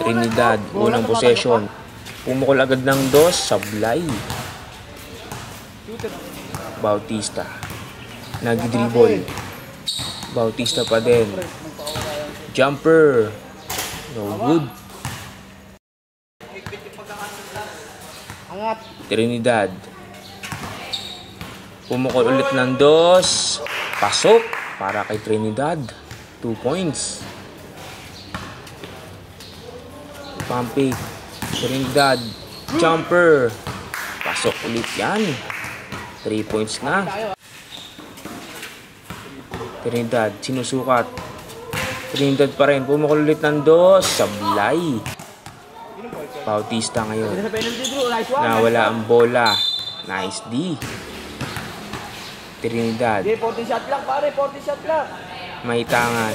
Trinidad, unang possession. Pumukol agad ng dos, sablay. Bautista. Nag-dribble. Bautista pa din. Jumper. No good. Trinidad. Pumukol ulit ng dos. Pasok para kay Trinidad. 2 points. Pumping. Trinidad. Jumper. Pasok ulit yan. 3 points na. Trinidad. Sinusukat. Trinidad pa rin. Pumukol ulit ng dos. Sablay. Bautista ngayon. Nawala ang bola. Nice D. Trinidad. 40 shot lang pare, 40 shot lang. May tangan.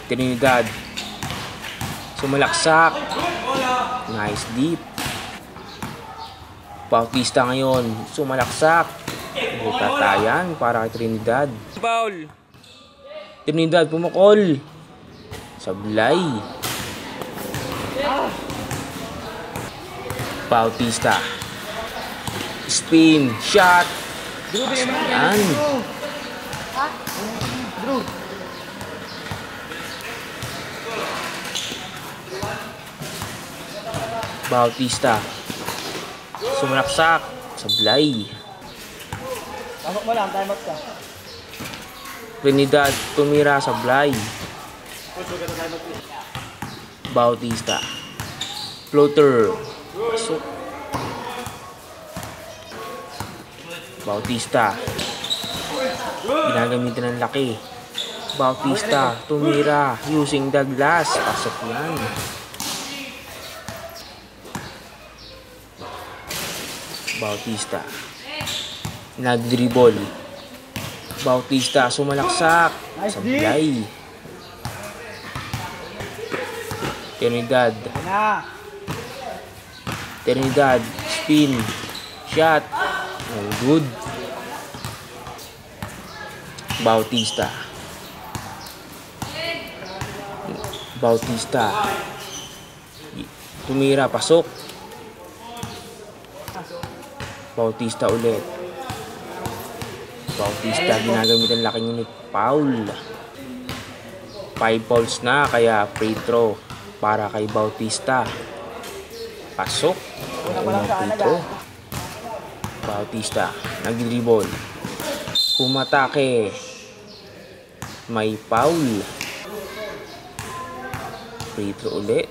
Trinidad. Sumalaksak. Nice deep. Bautista ngayon. Sumalaksak. Tatayan para kay Trinidad. Foul. Trinidad pumukol. Sablay. Bautista. Spin. Shot. Yan. Bautista. Sumalaksak. Sablay. Pasok mo lang, time out ka. Trinidad tumira, sablay. Bautista. Floater. Pasok. Bautista. Ginagamitan ng laki. Bautista tumira using the glass. Pasok yan. Bautista. Nag-dribble. Bautista sumalaksak. Sablay. Trinidad. Trinidad. Spin. Shot. Oh, good. Bautista. Bautista. Tumira. Pasok. Bautista ulit. Bautista ginagamit ang laking unit. Foul. 5 fouls na kaya free throw para kay Bautista. Pasok. Unang free throw. Bautista nag-dribble. Pumatake. May foul. Free throw ulit.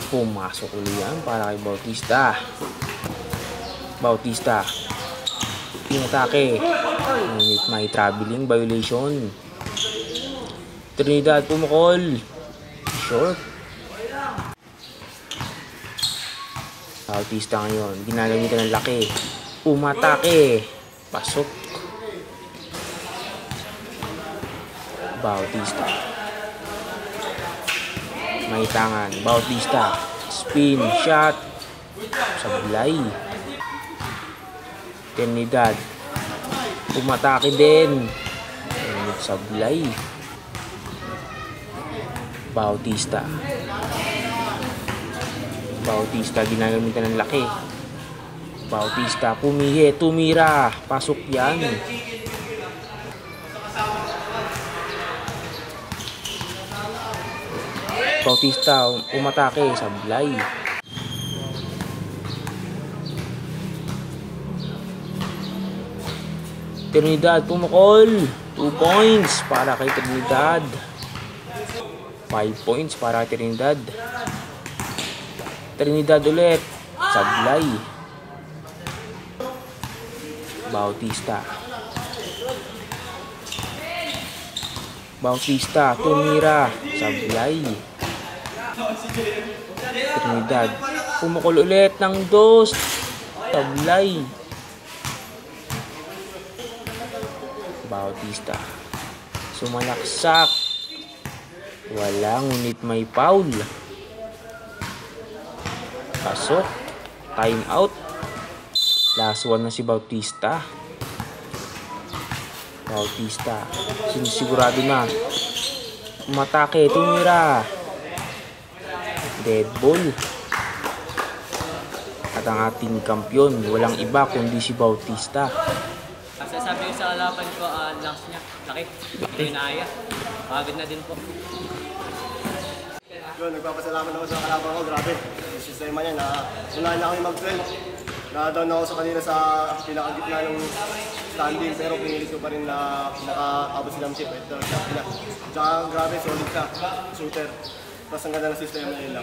Pumasok ulit yan para kay Bautista. Bautista. Pinatake. Ngunit may traveling violation. Trinidad pumukol. Short. Bautista ngayon. Ginagamitan ng laki. Pumatake. Pasok. Bautista. May tangan. Bautista. Spin. Shot. Sablay. Trinidad. Pumatake din. Sablay. Bautista. Bautista ginagamitan ng laki. Bautista pumihi. Tumira. Pasok yan. Bautista umatake. Sablay. Trinidad pumukol. 2 points para kay Trinidad. 5 points para kay Trinidad. Trinidad ulit. Sablay. Bautista. Bautista tumira. Sablay. Trinidad pumukol ulit ng dos. Sablay. Bautista. Sumalaksak. Wala, ngunit may foul. Pasok. Time out. Last one na si Bautista. Bautista. Sinisigurado na. Umatake. Tumira. Dead ball. At ang ating kampiyon, walang iba kundi si Bautista. Kasi sabi ko sa kalaban ko, lungs niya, laki. Hindi ko inaya. Pagod na din po. Yun, nagpapasalamat ako sa kalaban ko, grabe. Yung sistema niya na unahan na kami mag-12. Na-down ako sa kanila sa pinakagitna ng standing pero pinilit ko pa rin na nakaabot silang chip. Ito, shot nila. Tsaka grabe, solid ka, shooter. Tapos ang ganda ng sistema nila.